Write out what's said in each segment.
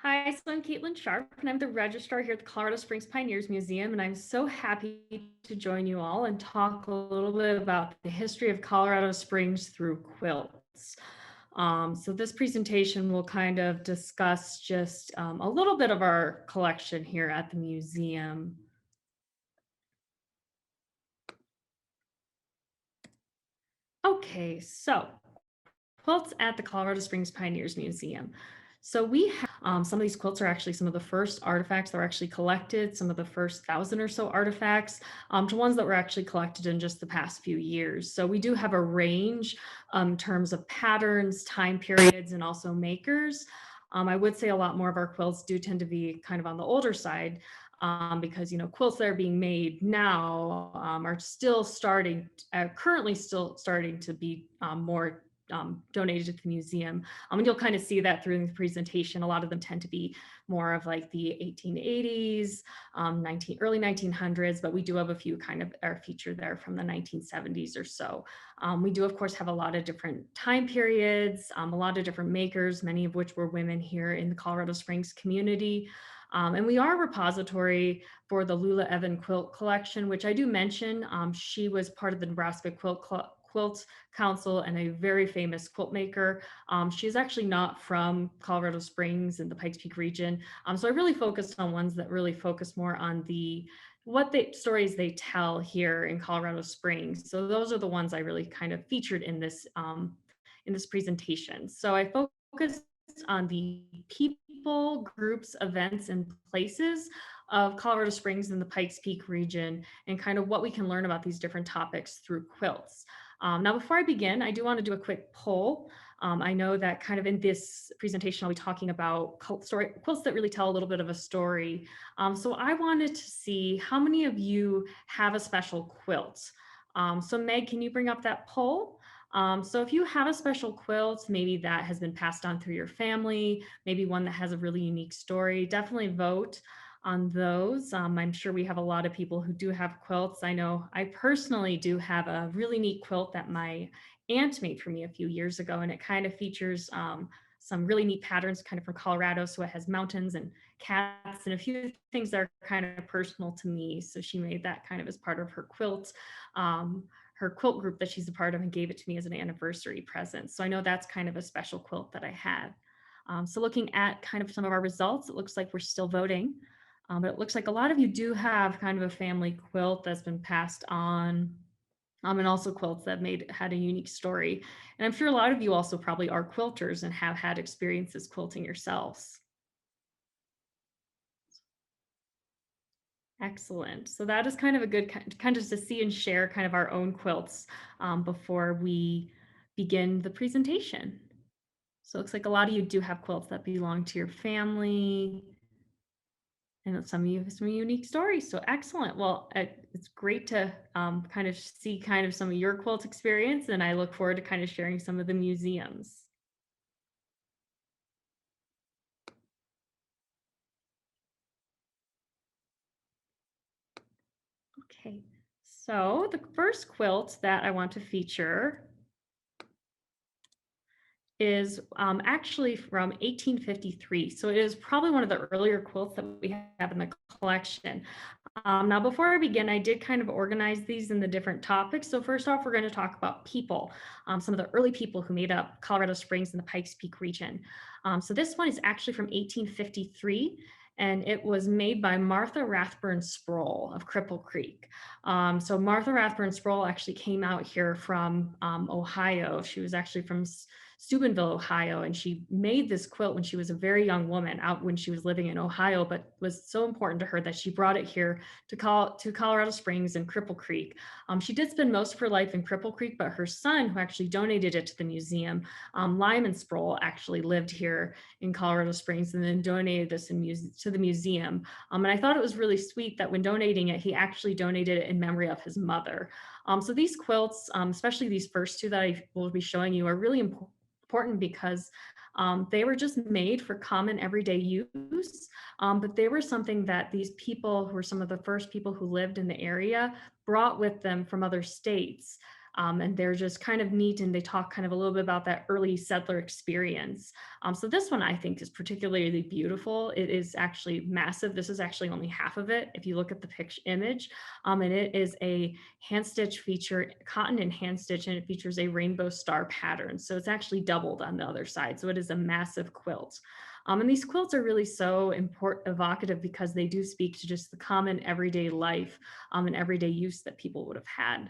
Hi, so I'm Caitlin Sharpe, and I'm the registrar here at the Colorado Springs Pioneers Museum, and I'm so happy to join you all and talk a little bit about the history of Colorado Springs through quilts. So this presentation will kind of discuss just a little bit of our collection here at the museum. Okay, so quilts at the Colorado Springs Pioneers Museum. So we have some of these quilts are actually some of the first artifacts that were actually collected, some of the first thousand or so artifacts, to ones that were actually collected in just the past few years. So we do have a range in terms of patterns, time periods, and also makers. I would say a lot more of our quilts do tend to be kind of on the older side, because quilts that are being made now are still starting, currently still starting to be more donated to the museum. And you'll kind of see that through the presentation. A lot of them tend to be more of like the 1880s, early 1900s, but we do have a few kind of are featured there from the 1970s or so. We do, of course, have a lot of different time periods, a lot of different makers, many of which were women here in the Colorado Springs community. And we are a repository for the Lula Evan quilt collection, which I do mention. She was part of the Nebraska Quilt Council and a very famous quilt maker. She's actually not from Colorado Springs in the Pikes Peak region. So I really focused on ones that really focus more on stories they tell here in Colorado Springs. So those are the ones I really kind of featured in this presentation. So I focused on the people, groups, events, and places of Colorado Springs and the Pikes Peak region, and kind of what we can learn about these different topics through quilts. Now, before I begin, I do want to do a quick poll. I know that kind of in this presentation, I'll be talking about quilts that really tell a little bit of a story. So I wanted to see how many of you have a special quilt. So Meg, can you bring up that poll? So if you have a special quilt, maybe that has been passed on through your family, maybe one that has a really unique story, definitely vote on those. I'm sure we have a lot of people who do have quilts. I know I personally do have a really neat quilt that my aunt made for me a few years ago, and it kind of features some really neat patterns kind of from Colorado. So it has mountains and cats and a few things that are kind of personal to me. So she made that kind of as part of her quilt group that she's a part of, and gave it to me as an anniversary present. So I know that's kind of a special quilt that I had. So looking at kind of some of our results, it looks like we're still voting. But it looks like a lot of you do have kind of a family quilt that's been passed on, and also quilts that had a unique story. And I'm sure a lot of you also probably are quilters and have had experiences quilting yourselves. Excellent. So that is kind of a good kind of to see and share kind of our own quilts before we begin the presentation. So it looks like a lot of you do have quilts that belong to your family, and some of you have some unique stories. So excellent. Well, it's great to kind of see kind of some of your quilt experience, and I look forward to kind of sharing some of the museums. Okay, so the first quilt that I want to feature is actually from 1853. So it is probably one of the earlier quilts that we have in the collection. Now, before I begin, I did kind of organize these in the different topics. So first off, we're going to talk about people, some of the early people who made up Colorado Springs and the Pikes Peak region. So this one is actually from 1853. And it was made by Martha Rathburn Sprole of Cripple Creek. So Martha Rathburn Sprole actually came out here from Ohio. She was actually from Steubenville, Ohio, and she made this quilt when she was a very young woman out when she was living in Ohio, but was so important to her that she brought it here to Colorado Springs and Cripple Creek. She did spend most of her life in Cripple Creek, but her son, who actually donated it to the museum, Lyman Sprole, actually lived here in Colorado Springs and then donated this to the museum. And I thought it was really sweet that when donating it, he actually donated it in memory of his mother. So these quilts, especially these first two that I will be showing you, are really important because they were just made for common everyday use, but they were something that these people who were some of the first people who lived in the area brought with them from other states. and they're just kind of neat, and they talk kind of a little bit about that early settler experience. So this one I think is particularly beautiful. It is actually massive. This is actually only half of it if you look at the picture image, and it is a hand stitch feature, cotton and hand stitch, and it features a rainbow star pattern. So it's actually doubled on the other side. So it is a massive quilt. And these quilts are really so evocative because they do speak to just the common everyday life and everyday use that people would have had.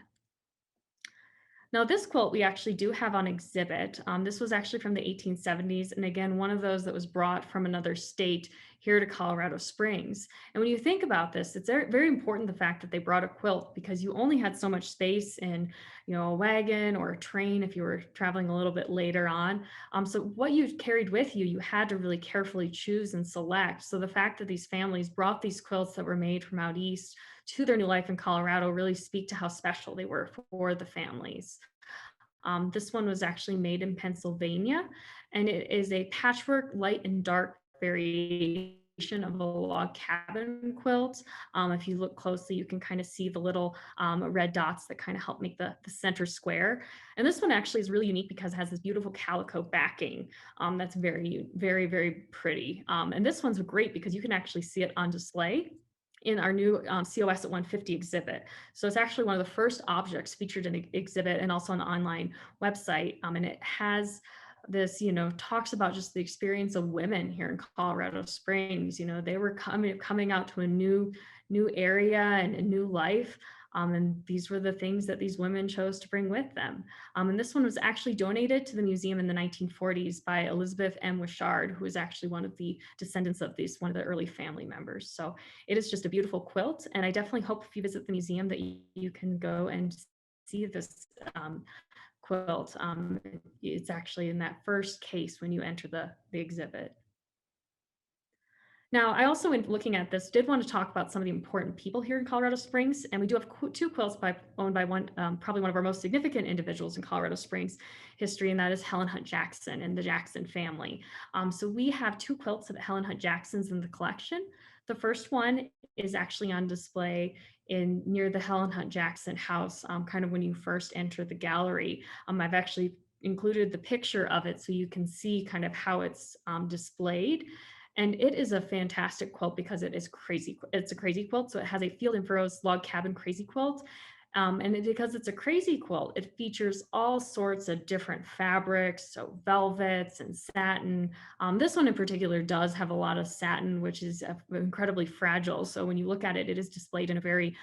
Now, this quilt we actually do have on exhibit. This was actually from the 1870s, and again, one of those that was brought from another state here to Colorado Springs. And when you think about this, it's very important the fact that they brought a quilt because you only had so much space in, a wagon or a train if you were traveling a little bit later on. So what you carried with you, you had to really carefully choose and select. So the fact that these families brought these quilts that were made from out east to their new life in Colorado really speak to how special they were for the families. This one was actually made in Pennsylvania, and it is a patchwork light and dark variation of a log cabin quilt. If you look closely, you can kind of see the little red dots that kind of help make the center square. And this one actually is really unique because it has this beautiful calico backing that's very, very, very pretty. And this one's great because you can actually see it on display in our new COS at 150 exhibit. So it's actually one of the first objects featured in the exhibit and also on the online website. And it has this, talks about just the experience of women here in Colorado Springs. They were coming out to a new area and a new life. And these were the things that these women chose to bring with them. And this one was actually donated to the museum in the 1940s by Elizabeth M. Wishart, who was actually one of the descendants of one of the early family members. So it is just a beautiful quilt. And I definitely hope if you visit the museum that you can go and see this quilt. It's actually in that first case when you enter the exhibit. Now, I also, in looking at this, did want to talk about some of the important people here in Colorado Springs, and we do have two quilts owned by one, probably one of our most significant individuals in Colorado Springs history, and that is Helen Hunt Jackson and the Jackson family. So we have two quilts of Helen Hunt Jackson's in the collection. The first one is actually on display near the Helen Hunt Jackson house, kind of when you first enter the gallery. I've actually included the picture of it so you can see kind of how it's displayed. And it is a fantastic quilt because it is crazy. It's a crazy quilt. So it has a Field and Furrows log cabin crazy quilt. Because it's a crazy quilt, it features all sorts of different fabrics, so velvets and satin. This one in particular does have a lot of satin, which is incredibly fragile. So when you look at it, it is displayed in a very,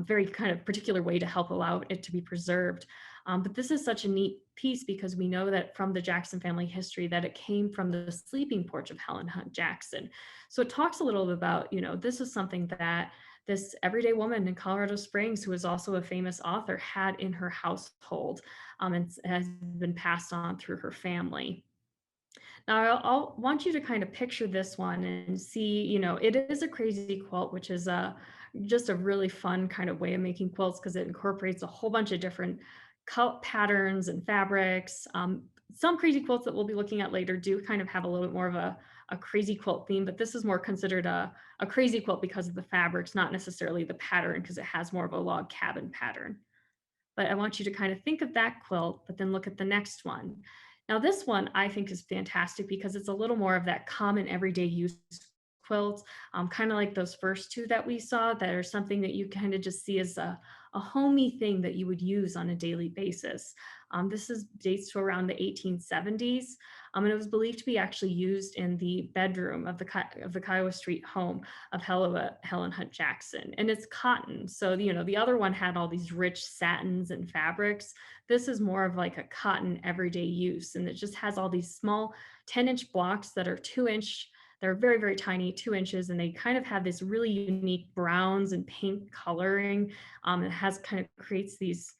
very kind of particular way to help allow it to be preserved. But this is such a neat piece because we know that from the Jackson family history that it came from the sleeping porch of Helen Hunt Jackson. So it talks a little bit about, this is something that this everyday woman in Colorado Springs, who is also a famous author, had in her household, and has been passed on through her family. Now, I'll want you to kind of picture this one and see, it is a crazy quilt, which is just a really fun kind of way of making quilts because it incorporates a whole bunch of different cut patterns and fabrics. Some crazy quilts that we'll be looking at later do kind of have a little bit more of a crazy quilt theme, but this is more considered a crazy quilt because of the fabrics, not necessarily the pattern, because it has more of a log cabin pattern. But I want you to kind of think of that quilt, but then look at the next one. Now, this one I think is fantastic because it's a little more of that common everyday use quilt, kind of like those first two that we saw, that are something that you kind of just see as a homey thing that you would use on a daily basis. This dates to around the 1870s, and it was believed to be actually used in the bedroom of the Kiowa Street home of Helen Hunt Jackson, and it's cotton. So the other one had all these rich satins and fabrics. This is more of like a cotton everyday use, and it just has all these small 10-inch blocks that are 2-inch. They're very, very tiny, 2 inches, and they kind of have this really unique browns and pink coloring. It has kind of creates this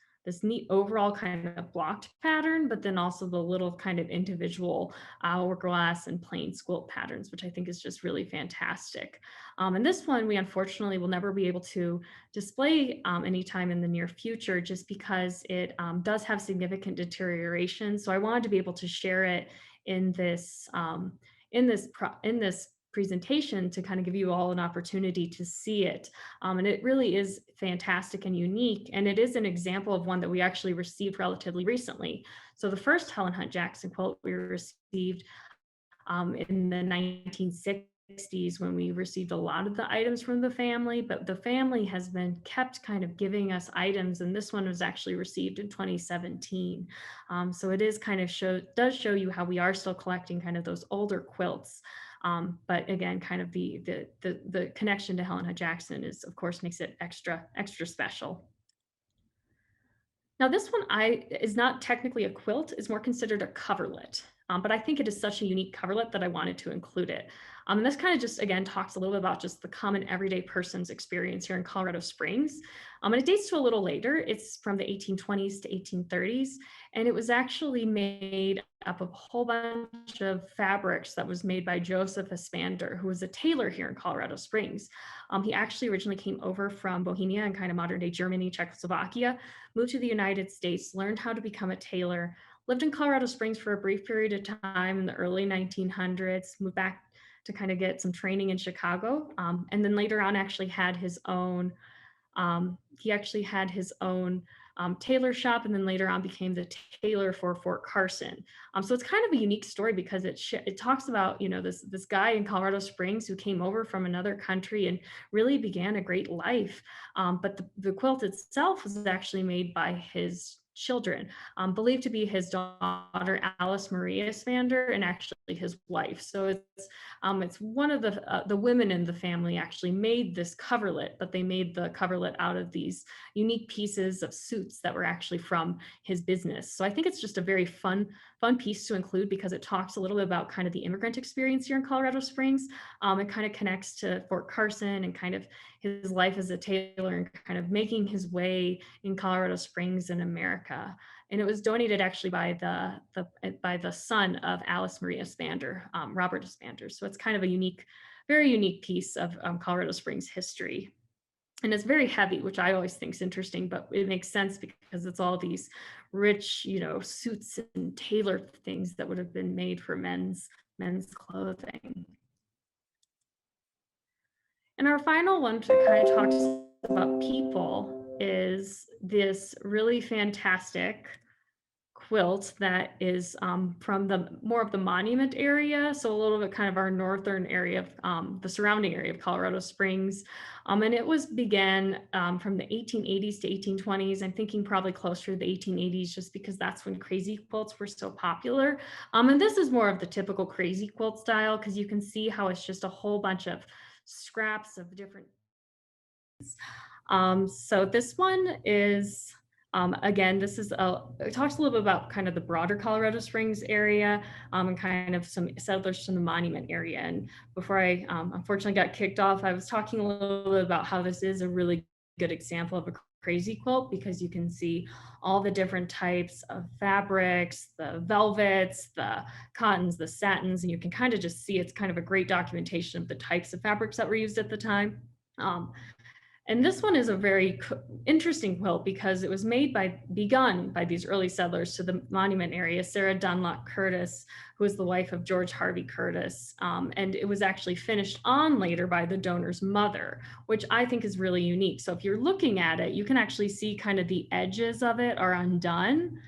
neat overall kind of blocked pattern, but then also the little kind of individual hourglass and plain quilt patterns, which I think is just really fantastic. And this one we unfortunately will never be able to display anytime in the near future, just because it does have significant deterioration. So I wanted to be able to share it in this presentation to kind of give you all an opportunity to see it. And it really is fantastic and unique. And it is an example of one that we actually received relatively recently. So the first Helen Hunt Jackson quilt we received in the 1960s, when we received a lot of the items from the family, but the family has been kept kind of giving us items, and this one was actually received in 2017. So it is kind of does show you how we are still collecting kind of those older quilts. But again, kind of the connection to Helen Hunt Jackson is, of course, makes it extra special. Now this one is not technically a quilt, is more considered a coverlet. But I think it is such a unique coverlet that I wanted to include it. And this kind of just, again, talks a little bit about just the common everyday person's experience here in Colorado Springs. And it dates to a little later. It's from the 1820s to 1830s. And it was actually made up of a whole bunch of fabrics that was made by Joseph Espander, who was a tailor here in Colorado Springs. He actually originally came over from Bohemia and kind of modern day Germany, Czechoslovakia, moved to the United States, learned how to become a tailor, lived in Colorado Springs for a brief period of time in the early 1900s, moved back to kind of get some training in Chicago, and then later on actually had his own tailor shop, and then later on became the tailor for Fort Carson. So it's kind of a unique story because it talks about, you know, this guy in Colorado Springs who came over from another country and really began a great life. But the quilt itself was actually made by his children, believed to be his daughter Alice Maria Espander and actually his wife. So it's one of the women in the family actually made this coverlet, but they made the coverlet out of these unique pieces of suits that were actually from his business. So I think it's just a very fun piece to include because it talks a little bit about kind of the immigrant experience here in Colorado Springs. It kind of connects to Fort Carson and kind of his life as a tailor and kind of making his way in Colorado Springs in America. And it was donated actually by the son of Alice Maria Espander, Robert Espander. So it's kind of a very unique piece of Colorado Springs history. And it's very heavy, which I always think is interesting, but it makes sense because it's all these rich, you know, suits and tailored things that would have been made for men's clothing. And our final one that kind of talks about people is this really fantastic quilt that is from more of the monument area, so a little bit kind of our northern area of the surrounding area of Colorado Springs, and it began from the 1880s to 1820s. I'm thinking probably closer to the 1880s, just because that's when crazy quilts were so popular. And this is more of the typical crazy quilt style because you can see how it's just a whole bunch of scraps of different. So this one is, again, it talks a little bit about kind of the broader Colorado Springs area, and kind of some settlers from the monument area. And before I unfortunately got kicked off, I was talking a little bit about how this is a really good example of a crazy quilt because you can see all the different types of fabrics, the velvets, the cottons, the satins, and you can kind of just see it's kind of a great documentation of the types of fabrics that were used at the time. And this one is a very interesting quilt because it was begun by these early settlers to the monument area, Sarah Dunlop Curtis, who was the wife of George Harvey Curtis. And it was actually finished on later by the donor's mother, which I think is really unique. So if you're looking at it, you can actually see kind of the edges of it are undone.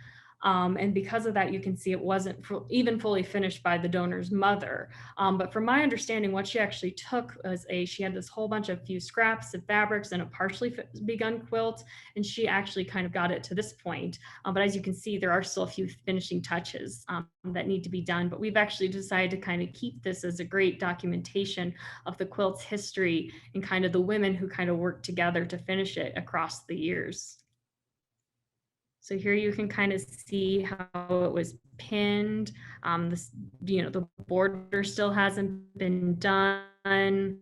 And because of that, you can see it wasn't even fully finished by the donor's mother. But from my understanding, what she actually took was she had this whole bunch of few scraps of fabrics and a partially begun quilt, and she actually kind of got it to this point. But as you can see, there are still a few finishing touches that need to be done. But we've actually decided to kind of keep this as a great documentation of the quilt's history and kind of the women who kind of worked together to finish it across the years. So here you can kind of see how it was pinned. The border still hasn't been done.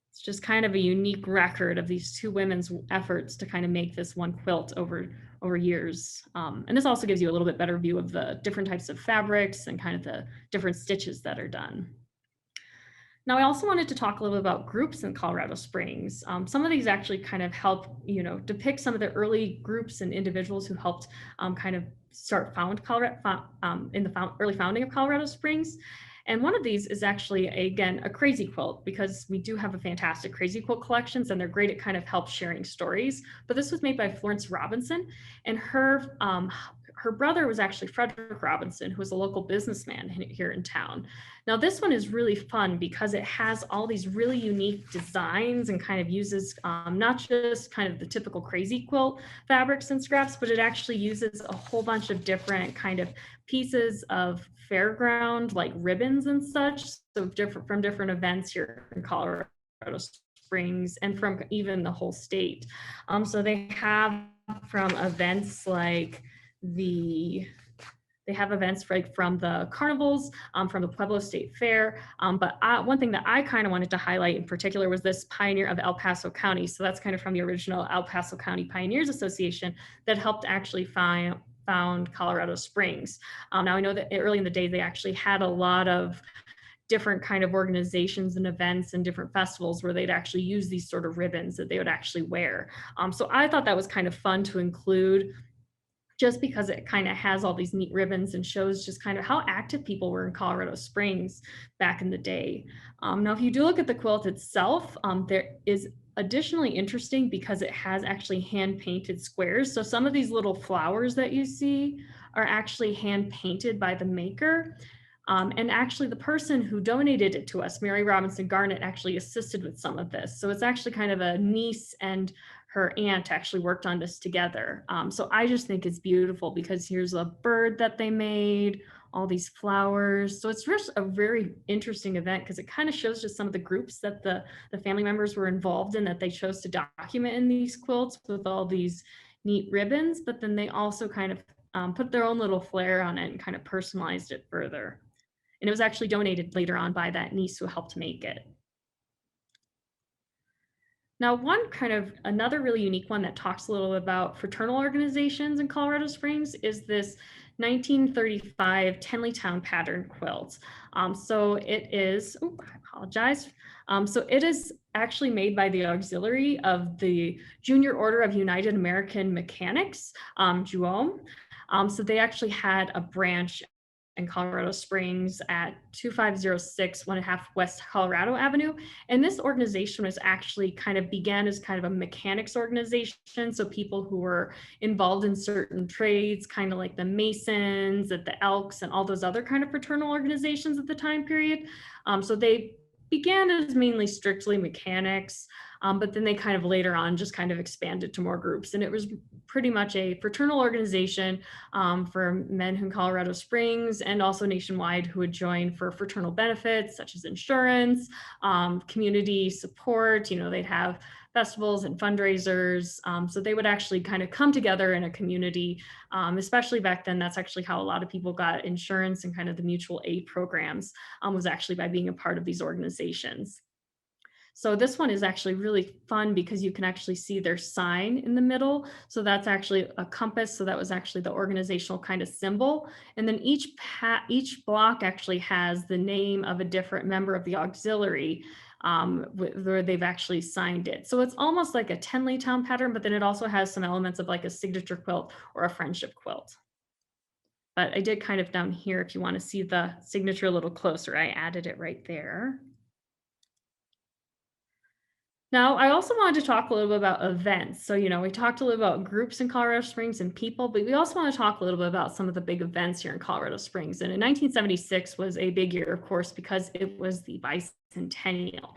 It's just kind of a unique record of these two women's efforts to kind of make this one quilt over years. And this also gives you a little bit better view of the different types of fabrics and kind of the different stitches that are done. Now, I also wanted to talk a little bit about groups in Colorado Springs. Some of these actually kind of help, depict some of the early groups and individuals who helped kind of start early founding of Colorado Springs. And one of these is actually, again, a crazy quilt, because we do have a fantastic crazy quilt collections and they're great at kind of help sharing stories. But this was made by Florence Robinson, and her brother was actually Frederick Robinson, who was a local businessman here in town. Now, this one is really fun because it has all these really unique designs and kind of uses not just kind of the typical crazy quilt fabrics and scraps, but it actually uses a whole bunch of different kind of pieces of fairground like ribbons and such. So different from different events here in Colorado Springs and from even the whole state. So they have from events like they have events like from the carnivals, from the Pueblo State Fair. But one thing that I kind of wanted to highlight in particular was this pioneer of El Paso County. So that's kind of from the original El Paso County Pioneers Association that helped actually found Colorado Springs. Now I know that early in the day, they actually had a lot of different kind of organizations and events and different festivals where they'd actually use these sort of ribbons that they would actually wear. So I thought that was kind of fun to include, just because it kind of has all these neat ribbons and shows just kind of how active people were in Colorado Springs back in the day. Now, if you do look at the quilt itself, there is additionally interesting because it has actually hand painted squares. So some of these little flowers that you see are actually hand painted by the maker. And actually the person who donated it to us, Mary Robinson Garnett, actually assisted with some of this. So it's actually kind of a niece and her aunt actually worked on this together. So I just think it's beautiful because here's a bird that they made, all these flowers. So it's just a very interesting event because it kind of shows just some of the groups that the family members were involved in that they chose to document in these quilts with all these neat ribbons, but then they also kind of put their own little flair on it and kind of personalized it further. And it was actually donated later on by that niece who helped make it. Now, another really unique one that talks a little about fraternal organizations in Colorado Springs is this 1935 Tenleytown pattern quilt. So it is, I apologize. So it is actually made by the auxiliary of the Junior Order of United American Mechanics, JUOM. So they actually had a branch in Colorado Springs at 2506 1.5 West Colorado Avenue. And this organization was actually began as kind of a mechanics organization. So people who were involved in certain trades, kind of like the Masons, at the Elks, and all those other kind of fraternal organizations at the time period. So they began as mainly strictly mechanics, but then they kind of later on just kind of expanded to more groups. And it was pretty much a fraternal organization for men in Colorado Springs and also nationwide who would join for fraternal benefits such as insurance, community support. They'd have festivals and fundraisers. So they would actually kind of come together in a community, especially back then. That's actually how a lot of people got insurance and kind of the mutual aid programs, was actually by being a part of these organizations. So this one is actually really fun because you can actually see their sign in the middle. So that's actually a compass. So that was actually the organizational kind of symbol. And then each block actually has the name of a different member of the auxiliary, where they've actually signed it. So it's almost like a Tenleytown pattern, but then it also has some elements of like a signature quilt or a friendship quilt. But I did kind of down here, if you want to see the signature a little closer, I added it right there. Now, I also wanted to talk a little bit about events. So, we talked a little about groups in Colorado Springs and people, but we also want to talk a little bit about some of the big events here in Colorado Springs. And in 1976 was a big year, of course, because it was the bicentennial.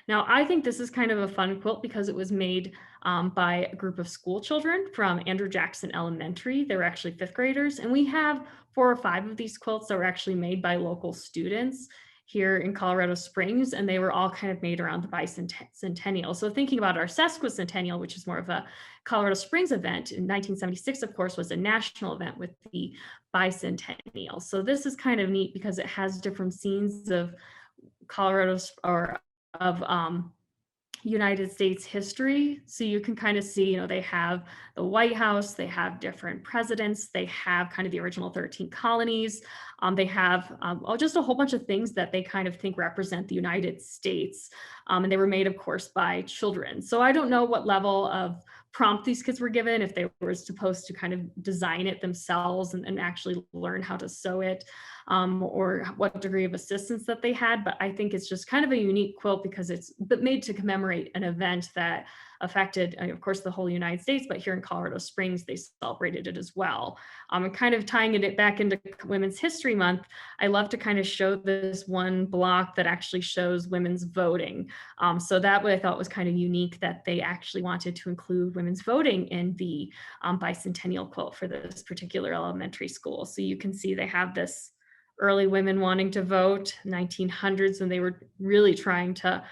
Now, I think this is kind of a fun quilt because it was made by a group of school children from Andrew Jackson Elementary. They were actually fifth graders. And we have 4 or 5 of these quilts that were actually made by local students here in Colorado Springs, and they were all kind of made around the bicentennial. So thinking about our sesquicentennial, which is more of a Colorado Springs event, in 1976, of course, was a national event with the bicentennial. So this is kind of neat because it has different scenes of Colorado's or of United States history. So you can kind of see, they have the White House, they have different presidents, they have kind of the original 13 colonies. They have just a whole bunch of things that they kind of think represent the United States. And they were made, of course, by children. So I don't know what level of prompt these kids were given, if they were supposed to kind of design it themselves and actually learn how to sew it. or what degree of assistance that they had. But I think it's just kind of a unique quilt because it's made to commemorate an event that affected, of course, the whole United States, but here in Colorado Springs, they celebrated it as well. And kind of tying it back into Women's History Month, I love to kind of show this one block that actually shows women's voting. So that way I thought was kind of unique that they actually wanted to include women's voting in the Bicentennial Quilt for this particular elementary school. So you can see they have this early women wanting to vote, 1900s, when they were really trying to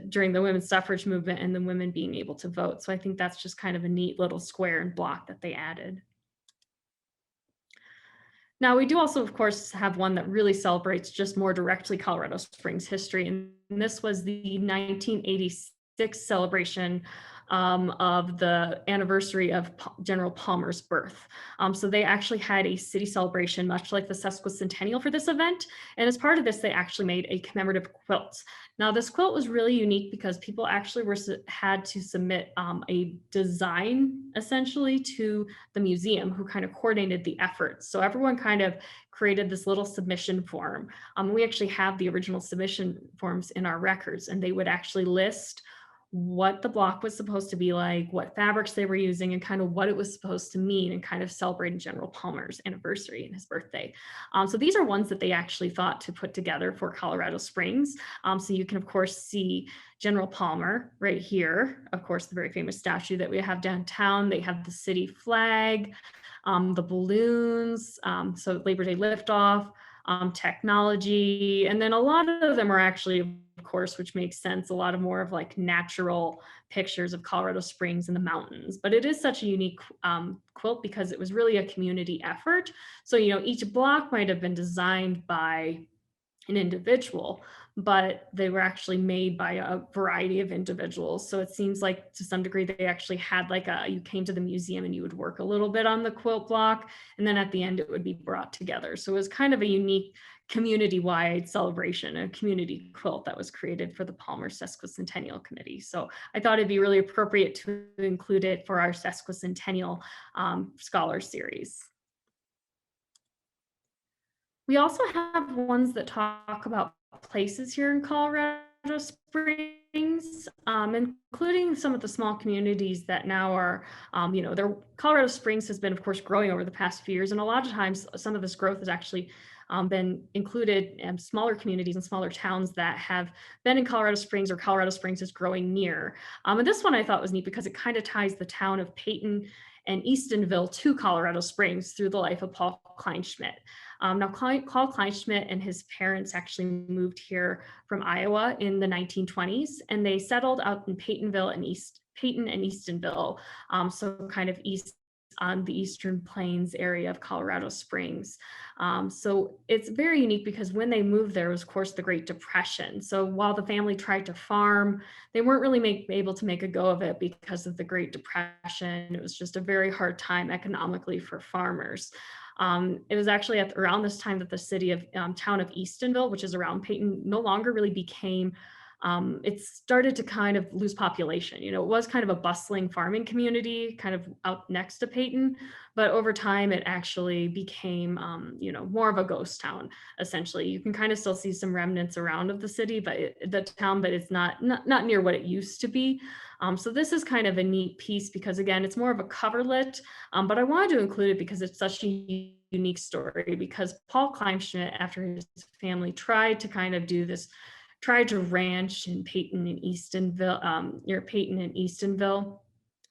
during the women's suffrage movement and the women being able to vote. So I think that's just kind of a neat little square and block that they added. Now, we do also, of course, have one that really celebrates just more directly Colorado Springs history. And this was the 1986 celebration of the anniversary of General Palmer's birth. So they actually had a city celebration, much like the sesquicentennial for this event. And as part of this, they actually made a commemorative quilt. Now, this quilt was really unique because people actually had to submit a design, essentially, to the museum, who kind of coordinated the effort. So everyone kind of created this little submission form. We actually have the original submission forms in our records, and they would actually list what the block was supposed to be like, what fabrics they were using, and kind of what it was supposed to mean, and kind of celebrating General Palmer's anniversary and his birthday. So these are ones that they actually thought to put together for Colorado Springs. So you can, of course, see General Palmer right here. Of course, the very famous statue that we have downtown. They have the city flag, the balloons, so Labor Day liftoff, technology, and then a lot of them are actually, of course, which makes sense, a lot of more of like natural pictures of Colorado Springs and the mountains. But it is such a unique quilt because it was really a community effort. So, each block might have been designed by an individual, but they were actually made by a variety of individuals. So it seems like to some degree they actually had like you came to the museum and you would work a little bit on the quilt block, and then at the end it would be brought together. So it was kind of a unique community-wide celebration, a community quilt that was created for the Palmer Sesquicentennial Committee. So I thought it'd be really appropriate to include it for our Sesquicentennial Scholar Series. We also have ones that talk about places here in Colorado Springs, including some of the small communities that now are, Colorado Springs has been, of course, growing over the past few years. And a lot of times, some of this growth has actually been included in smaller communities and smaller towns that have been in Colorado Springs or Colorado Springs is growing near. And this one I thought was neat because it kind of ties the town of Peyton and Eastonville to Colorado Springs through the life of Paul Kleinschmidt. Now, Paul Kleinschmidt and his parents actually moved here from Iowa in the 1920s, and they settled out in Peyton and Eastonville, so kind of east on the Eastern Plains area of Colorado Springs. So it's very unique because when they moved there was, of course, the Great Depression. So while the family tried to farm, they weren't really able to make a go of it because of the Great Depression. It was just a very hard time economically for farmers. It was actually around this time that the city of town of Eastonville, which is around Peyton, no longer really became, it started to kind of lose population. It was kind of a bustling farming community kind of out next to Peyton, but over time it actually became, more of a ghost town, essentially. You can kind of still see some remnants around of the city, but it's not near what it used to be. So this is kind of a neat piece because, again, it's more of a coverlet, but I wanted to include it because it's such a unique story, because Paul Kleinschmidt, after his family tried to ranch in Peyton and Eastonville, near Peyton and Eastonville,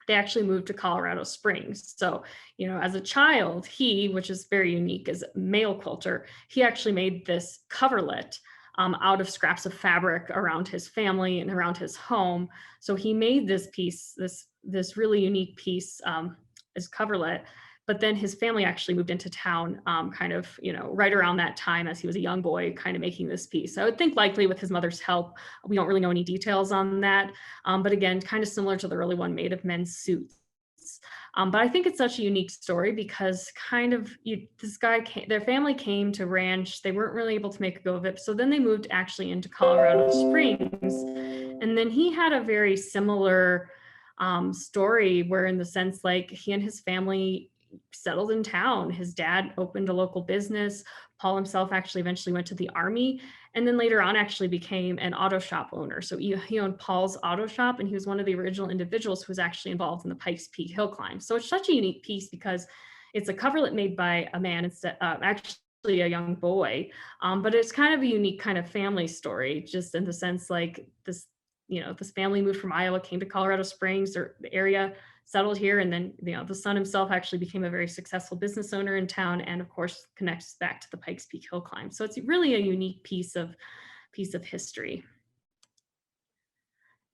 they actually moved to Colorado Springs. So, as a child, which is very unique as a male quilter, he actually made this coverlet out of scraps of fabric around his family and around his home. So he made this piece, this really unique piece as coverlet. But then his family actually moved into town right around that time as he was a young boy, kind of making this piece. So I would think likely with his mother's help. We don't really know any details on that. But again, kind of similar to the early one made of men's suits. But I think it's such a unique story because their family came to ranch. They weren't really able to make a go of it. So then they moved actually into Colorado Springs. And then he had a very similar story where, in the sense, like, he and his family, settled in town. His dad opened a local business. Paul himself actually eventually went to the army, and then later on actually became an auto shop owner. So he owned Paul's auto shop, and he was one of the original individuals who was actually involved in the Pikes Peak hill climb. So it's such a unique piece because it's a coverlet made by a man instead, actually a young boy, but it's kind of a unique kind of family story, just in the sense like this, this family moved from Iowa, came to Colorado Springs or the area, settled here, and then the son himself actually became a very successful business owner in town, and of course connects back to the Pikes Peak hill climb. So it's really a unique piece of history.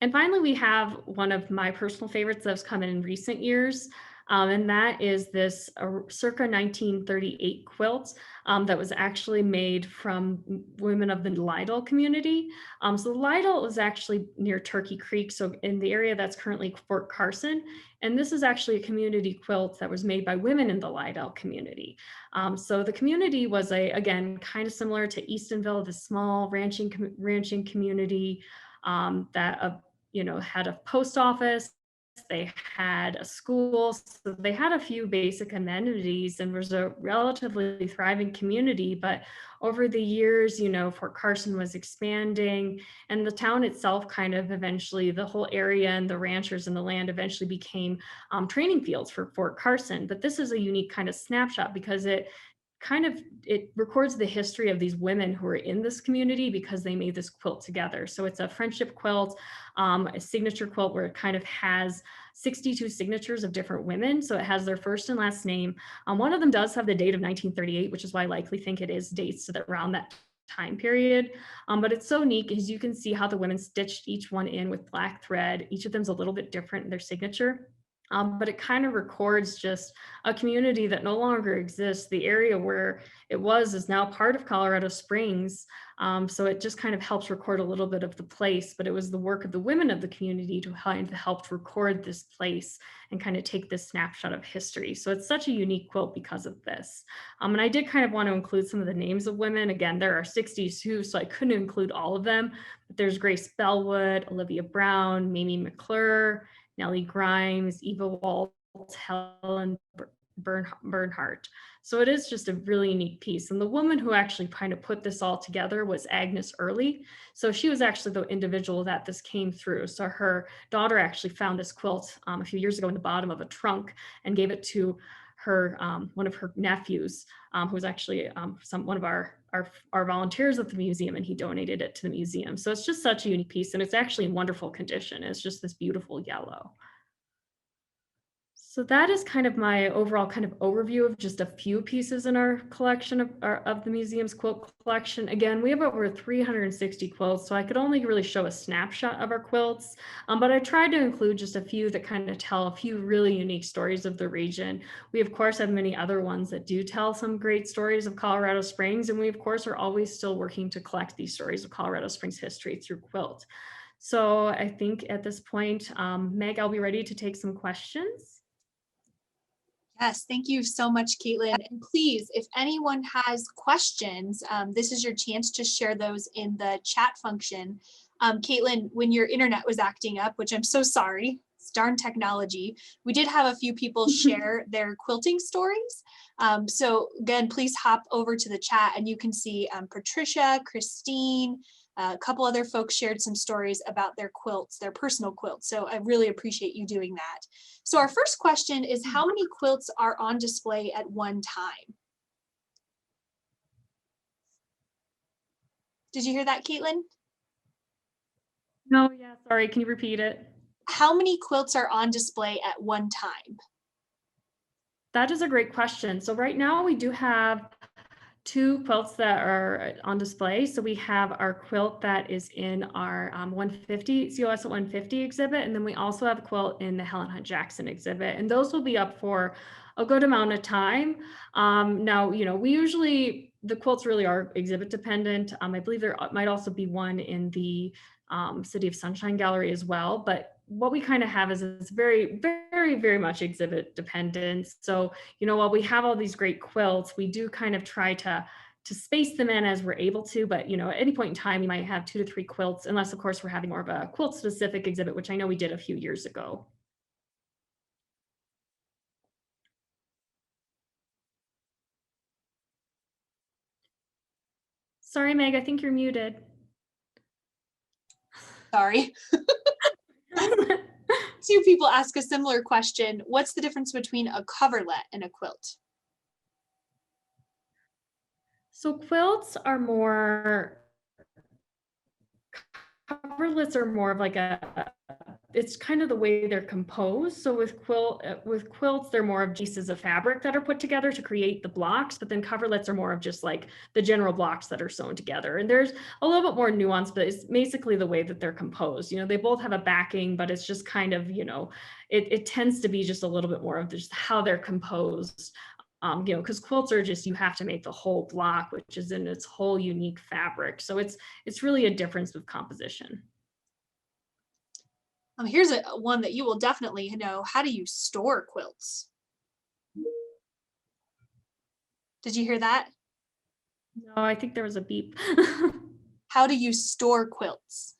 And finally, we have one of my personal favorites that's come in recent years, and that is this circa 1938 quilt that was actually made from women of the Lidle community. So the Lidle was actually near Turkey Creek, so in the area that's currently Fort Carson. And this is actually a community quilt that was made by women in the Lidle community. So the community was again, kind of similar to Eastonville, the small ranching community that had a post office, they had a school, so they had a few basic amenities and was a relatively thriving community. But over the years, Fort Carson was expanding, and the town itself kind of eventually, the whole area and the ranchers and the land eventually became training fields for Fort Carson. But this is a unique kind of snapshot because it records the history of these women who are in this community because they made this quilt together. So it's a friendship quilt, a signature quilt where it kind of has 62 signatures of different women. So it has their first and last name. One of them does have the date of 1938, which is why I likely think it is dates to around that time period. But it's so neat because you can see how the women stitched each one in with black thread. Each of them is a little bit different in their signature. But it kind of records just a community that no longer exists. The area where it was is now part of Colorado Springs. So it just kind of helps record a little bit of the place, but it was the work of the women of the community to kind of help record this place and kind of take this snapshot of history. So it's such a unique quilt because of this. And I did kind of want to include some of the names of women. Again, there are 62, so I couldn't include all of them, but there's Grace Bellwood, Olivia Brown, Mamie McClure, Nellie Grimes, Eva Walt, Helen Bernhardt. So it is just a really unique piece. And the woman who actually kind of put this all together was Agnes Early. So she was actually the individual that this came through. So her daughter actually found this quilt a few years ago in the bottom of a trunk and gave it to her, one of her nephews, who was actually one of our volunteers at the museum, and he donated it to the museum. So it's just such a unique piece, and it's actually in wonderful condition. It's just this beautiful yellow. So that is kind of my overall kind of overview of just a few pieces in our collection of the museum's quilt collection. Again, we have over 360 quilts, so I could only really show a snapshot of our quilts, but I tried to include just a few that kind of tell a few really unique stories of the region. We, of course, have many other ones that do tell some great stories of Colorado Springs, and we, of course, are always still working to collect these stories of Colorado Springs history through quilt. So I think at this point, Meg, I'll be ready to take some questions. Yes, thank you so much, Caitlin. And please, if anyone has questions, this is your chance to share those in the chat function. Caitlin, when your internet was acting up, which I'm so sorry, it's darn technology, we did have a few people share their quilting stories. So again, please hop over to the chat and you can see Patricia, Christine, a couple other folks shared some stories about their quilts, their personal quilts. So I really appreciate you doing that. So our first question is, how many quilts are on display at one time? Did you hear that, Caitlin? No, yeah, sorry, can you repeat it? How many quilts are on display at one time? That is a great question. So right now we do have two quilts that are on display. So we have our quilt that is in our 150 COS at 150 exhibit, and then we also have a quilt in the Helen Hunt Jackson exhibit, and those will be up for a good amount of time. Now, we usually, the quilts really are exhibit dependent. I believe there might also be one in the City of Sunshine Gallery as well, but what we kind of have is it's very, very, very much exhibit dependent. So, while we have all these great quilts, we do kind of try to space them in as we're able to, but at any point in time, you might have 2 to 3 quilts, unless of course we're having more of a quilt specific exhibit, which I know we did a few years ago. Sorry, Meg, I think you're muted. Sorry. Two people ask a similar question. What's the difference between a coverlet and a quilt? So quilts are more, coverlets are more of like it's kind of the way they're composed. So with quilts, they're more of pieces of fabric that are put together to create the blocks, but then coverlets are more of just like the general blocks that are sewn together. And there's a little bit more nuance, but it's basically the way that they're composed. They both have a backing, but it's just kind of, it tends to be just a little bit more of just how they're composed. Because quilts are just, you have to make the whole block, which is in its whole unique fabric. So it's really a difference with composition. Here's one that you will definitely know. How do you store quilts? Did you hear that? No, I think there was a beep. How do you store quilts?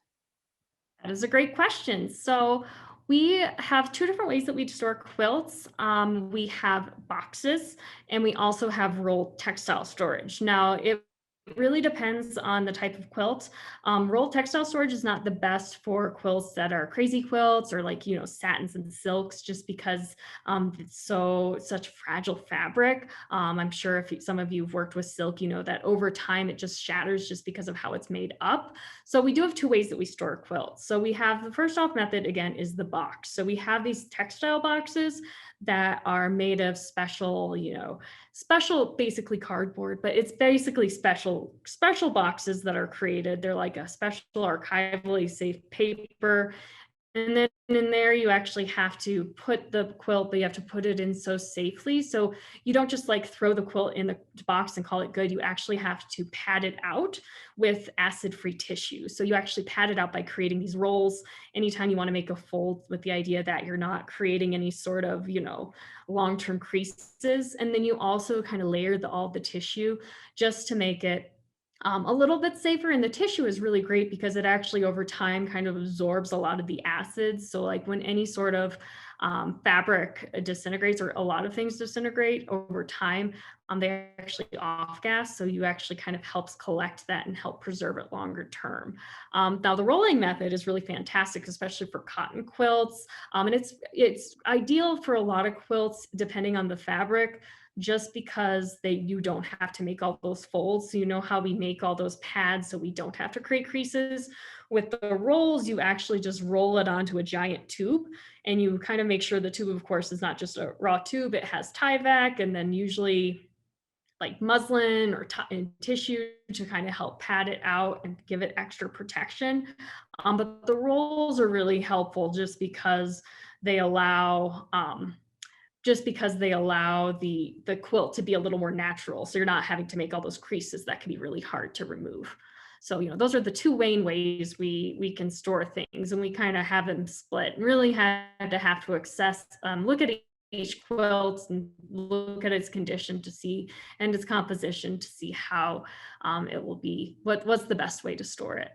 That is a great question. So we have two different ways that we store quilts. We have boxes and we also have rolled textile storage. Now, it really depends on the type of quilt. Rolled textile storage is not the best for quilts that are crazy quilts or like, satins and silks, just because it's such fragile fabric. I'm sure if some of you have worked with silk, you know that over time it just shatters just because of how it's made up. So we do have two ways that we store quilts. So we have the first off method, again, is the box. So we have these textile boxes that are made of special basically cardboard, but it's basically special boxes that are created. They're like a special archivally safe paper. And then in there, you actually have to put the quilt, but you have to put it in so safely. So you don't just like throw the quilt in the box and call it good. You actually have to pad it out with acid-free tissue. So you actually pad it out by creating these rolls anytime you want to make a fold, with the idea that you're not creating any sort of, long-term creases. And then you also kind of layer all the tissue just to make it a little bit safer. And the tissue is really great because it actually over time kind of absorbs a lot of the acids. So like when any sort of fabric disintegrates, or a lot of things disintegrate over time, they actually off gas. So you actually kind of helps collect that and help preserve it longer term. Now the rolling method is really fantastic, especially for cotton quilts. And it's ideal for a lot of quilts, depending on the fabric, just because you don't have to make all those folds. So you know how we make all those pads so we don't have to create creases. With the rolls, you actually just roll it onto a giant tube, and you kind of make sure the tube, of course, is not just a raw tube. It has Tyvek and then usually like muslin or tissue to kind of help pad it out and give it extra protection. But the rolls are really helpful just because they allow the quilt to be a little more natural. So you're not having to make all those creases that can be really hard to remove. So, those are the two main ways we can store things, and we kind of have them split and really have to assess, look at each quilt and look at its condition to see, and its composition to see how it will be, what's the best way to store it.